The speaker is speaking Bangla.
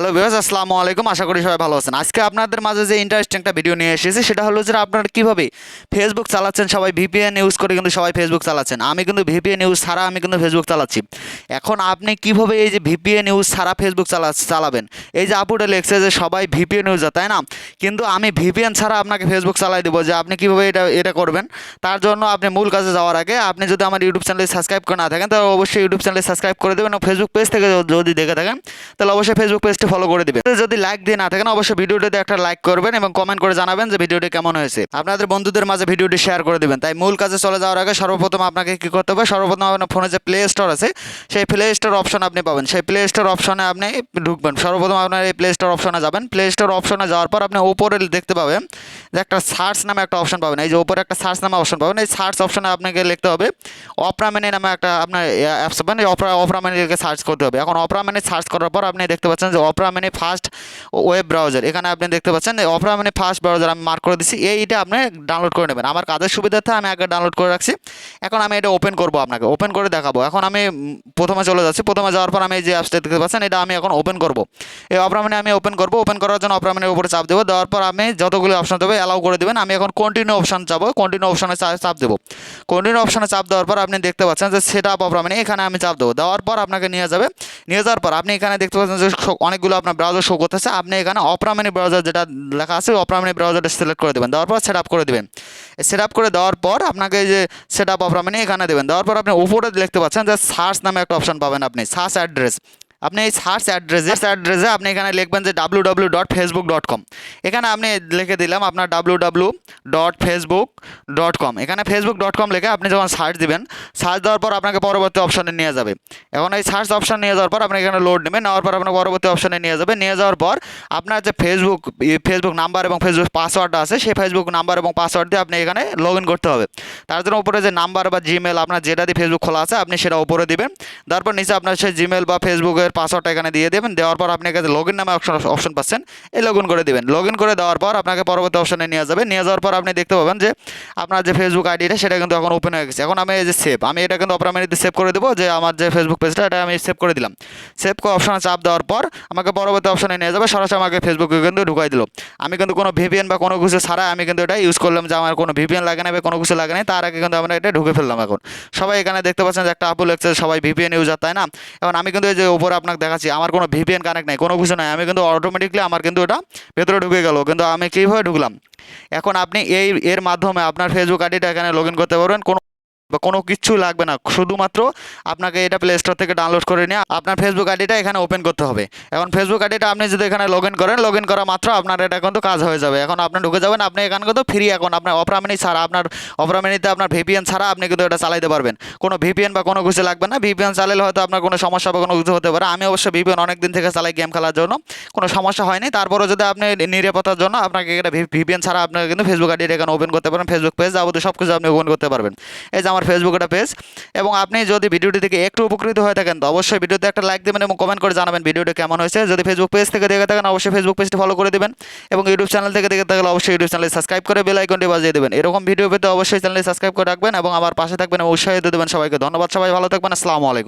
হ্যালো ভিউয়ার্স, আসসালামু আলাইকুম। আশা করি সবাই ভালো আছেন। আজকে আপনাদের মাঝে যে ইন্টারেস্টিং একটা ভিডিও নিয়ে এসেছি সেটা হলো যে আপনারা কীভাবে ফেসবুক চালাচ্ছেন। সবাই ভিপিএন ইউজ করে কিন্তু সবাই ফেসবুক চালাচ্ছেন। আমি কিন্তু ভিপিএন ইউজ ছাড়া আমি কিন্তু ফেসবুক চালাচ্ছি। এখন আপনি কীভাবে এই যে ভিপিএন ইউজ ছাড়া ফেসবুক চালাবেন? এই যে আপুটা লিখছে যে সবাই ভিপিএন ইউজার, তাই না? কিন্তু আমি ভিপিএন ছাড়া আপনাকে ফেসবুক চালাই দেবো। যে আপনি কীভাবে এটা করবেন, তার জন্য আপনি মূল কাজে যাওয়ার আগে আপনি যদি আমার ইউটিউব চ্যানেলে সাবস্ক্রাইব করে না থাকেন তাহলে অবশ্যই ইউটিউব চ্যানেলে সাবস্ক্রাইব করে দেবেন। এবং ফেসবুক পেজ থেকে যদি দেখে থাকেন তাহলে অবশ্যই ফেসবুক পেজটি ফলো করে দিবেন। যদি লাইক দিয়ে না থাকেন অবশ্যই ভিডিওটিতে একটা লাইক করবেন এবং কমেন্ট করে জানাবেন যে ভিডিওটি কেমন হয়েছে। আপনাদের বন্ধুদের মাঝে ভিডিওটি শেয়ার করে দিবেন। তাই মূল কাজে চলে যাওয়ার আগে সর্বপ্রথম আপনাকে কী করতে হবে, সর্বপ্রথম আপনার ফোনে যে প্লে স্টোর আছে সেই প্লে স্টোর অপশন আপনি পাবেন। সেই প্লে স্টোর অপশনে আপনি ঢুকবেন। সর্বপ্রথম আপনার এই প্লে স্টোর অপশনে যাবেন। প্লে স্টোর অপশনে যাওয়ার পর আপনি উপরে দেখতে পাবেন যে একটা সার্চ নামে একটা অপশন পাবেন। এই যে উপরে একটা সার্চ নামে অপশন পাবেন। এই সার্চ অপশনে আপনাকে লিখতে হবে অপরা মিনি নামে একটা আপনার অ্যাপস পাবেন। এই অপরা মিনিকে সার্চ করতে হবে। এখন অপরা মিনি সার্চ করার পর আপনি দেখতে পাচ্ছেন যে Apara mini first web browser. এখানে আপনি দেখতে পাচ্ছেন অপরা মিনি ফার্স্ট ব্রাউজার আমি মার্ক করে দিচ্ছি। এইটা আপনি ডাউনলোড করে নেবেন। আমার কাজের সুবিধার্থে আমি আগে ডাউনলোড করে রাখছি। এখন আমি এটা ওপেন করব, আপনাকে ওপেন করে দেখাবো। এখন আমি প্রথমে চলে যাচ্ছি। প্রথমে যাওয়ার পর আমি এই যে অ্যাপসটা দেখতে পাচ্ছেন এটা আমি এখন ওপেন করব। এই অপরা মিনি আমি ওপেন করব। ওপেন করার জন্য অপরা মিনির উপরে চাপ দেবো। দেওয়ার পর আমি যতগুলো অপশন দেবো অ্যালাউ করে দেবেন। আমি এখন কন্টিনিউ অপশন যাবো। কন্টিনিউ অপশনে চাপ দেবো। কন্টিনিউ অপশনে চাপ দেওয়ার পর আপনি দেখতে পাচ্ছেন যে সেট আপ অপরা মিনি, এখানে আমি চাপ দেবো। দেওয়ার পর আপনাকে নিয়ে যাবে। নিয়ে যাওয়ার পর আপনি এখানে দেখতে পাচ্ছেন যে অনেকগুলো আপনার ব্রাউজার শো করতেছে। আপনি এখানে অপরা মিনি ব্রাউজার যেটা লেখা আছে অপরা মিনি ব্রাউজারটা সিলেক্ট করে দেবেন। দেওয়ার পর সেট আপ করে দেবেন। সেট আপ করে দেওয়ার পর আপনাকে যে সেট আপ অপরা মিনি এখানে দেবেন। দেওয়ার পর আপনি উপরে দেখতে পাচ্ছেন যে সার্চ নামে একটা অপশন পাবেন। আপনি সার্চ অ্যাড্রেস, আপনি এই সার্চ অ্যাড্রেসে আপনি এখানে লিখবেন যে www.facebook.com। এখানে আপনি লিখে দিলাম আপনার www.facebook.com। এখানে facebook.com লিখে আপনি যখন সার্চ দিবেন, সার্চ দেওয়ার পর আপনাকে পরবর্তী অপশনে নিয়ে যাবে। এখন এই সার্চ অপশন নিয়ে যাওয়ার পর আপনি এখানে লোড নেবেন। নেওয়ার পর আপনার পরবর্তী অপশনে নিয়ে যাবে। নিয়ে যাওয়ার পর আপনার যে ফেসবুক নাম্বার এবং ফেসবুক পাসওয়ার্ডটা আছে সেই ফেসবুক নাম্বার এবং পাসওয়ার্ড দিয়ে আপনি এখানে লগ ইন করতে হবে। তার জন্য উপরে যে নাম্বার বা জিমেল আপনার যেটা দিয়ে ফেসবুক খোলা আছে আপনি সেটা উপরে দিবেন। তারপর নিচে আপনার সেই জিমেল বা ফেসবুকের পাসওয়ার্ডটা এখানে দিয়ে দেবেন। দেওয়ার পর আপনি কাছে লগ ইন নামে অপশন পাচ্ছেন, এই লগ ইন করে দেবেন। লগ ইন করে দেওয়ার পর আপনাকে পরবর্তী অপশনে নিয়ে যাবে। নিয়ে যাওয়ার পর আপনি দেখতে পাবেন যে আপনার যে ফেসবুক আইডিটা সেটা কিন্তু এখন ওপেন হয়ে গেছে। এখন আমি এই যে সেভ, আমি এটা কিন্তু অপরা মিনিতে সেভ করে দেবো যে আমার যে ফেসবুক পেজটা এটা আমি সেভ করে দিলাম। সেভ করে অপশনে চাপ দেওয়ার পর আমাকে পরবর্তী অপশনে নিয়ে যাবে। সরাসরি আমাকে ফেসবুকে কিন্তু ঢুকাই দিল। আমি কিন্তু কোনো ভিপিএন বা কোনো কিছু ছাড়া আমি কিন্তু এটা ইউজ করলাম যে আমার কোনো ভিপিএন লাগে না বা কোনো কিছু লাগে না। তার আগে কিন্তু আমরা এটা ঢুকে ফেললাম। এখন সবাই এখানে দেখতে পাচ্ছেন যে একটা আপু লেখছে সবাই ভিপিএন ইউজার, তাই না? এখন আমি কিন্তু এই যে উপরে আপনাকে দেখাচ্ছি আমার কোনো ভিপিএন কানেক্ট নাই, কোনো কিছু নাই। আমি কিন্তু অটোমেটিকলি আমার কিন্তু এটা ভেতরে ঢুকে গেল। কিন্তু আমি কীভাবে ঢুকলাম? এখন আপনি এর মাধ্যমে আপনার ফেসবুক আইডিটা এখানে লগ ইন করতে পারবেন। কোনো কিচ্ছু লাগবে না, শুধুমাত্র আপনাকে এটা প্লে স্টোর থেকে ডাউনলোড করে নিয়ে আপনার ফেসবুক আইডিটা এখানে ওপেন করতে হবে। এখন ফেসবুক আইডিটা আপনি যদি এখানে লগ ইন করেন, লগ ইন করা মাত্র আপনার এটা কিন্তু কাজ হয়ে যাবে। এখন আপনি ঢুকে যাবেন। আপনি এখানে কিন্তু ফ্রি অ্যাকাউন্ট, আপনার অপরা মিনি ছাড়া, আপনার অপরা মিনিতে আপনার ভিপিএন ছাড়া আপনি কিন্তু এটা চালাইতে পারবেন। কোনো ভিপিএন বা কোনো কিছু লাগবে না। ভিপিএন চালালে হয়তো আপনার কোনো সমস্যা বা কোনো কিছু হতে পারে। আমি অবশ্য ভিপিএন অনেক দিন থেকে চালাই গেম খেলার জন্য, কোনো সমস্যা হয়নি। তারপরে যদি আপনি নিরাপত্তার জন্য আপনাকে এটা ভিপিএন ছাড়া আপনার কিন্তু ফেসবুক আইডিটা এখানে ওপেন করতে পারেন। ফেসবুক পেজ যাবতীয় সব কিছু আপনি ওপেন করতে পারবেন। এই যে আমার ফেসবুক একটা পেজ। এবং আপনি যদি ভিডিওটি থেকে একটু উপকৃত হয়ে থাকেন তো অবশ্যই ভিডিওতে একটা লাইক দেবেন এবং কমেন্ট করে জানাবেন ভিডিওটি কেমন হয়েছে। যদি ফেসবুক পেজ থেকে দেখে থাকেন অবশ্যই ফেসবুক পেজটি ফলো করে দেবেন এবং ইউটিউব চ্যানেল থেকে দেখে থাকলে অবশ্যই ইউটিউব চ্যানেলে সাবস্ক্রাইব করে বেল আইকনটি বাজিয়ে দেবেন। এরকম ভিডিও পেতে অবশ্যই চ্যানেলে সাবস্ক্রাইব করে রাখবেন এবং আমার পাশে থাকবেন এবং উৎসাহিত দেবেন সবাইকে। ধন্যবাদ, সবাই ভালো থাকবেন। আসসালামু আলাইকুম।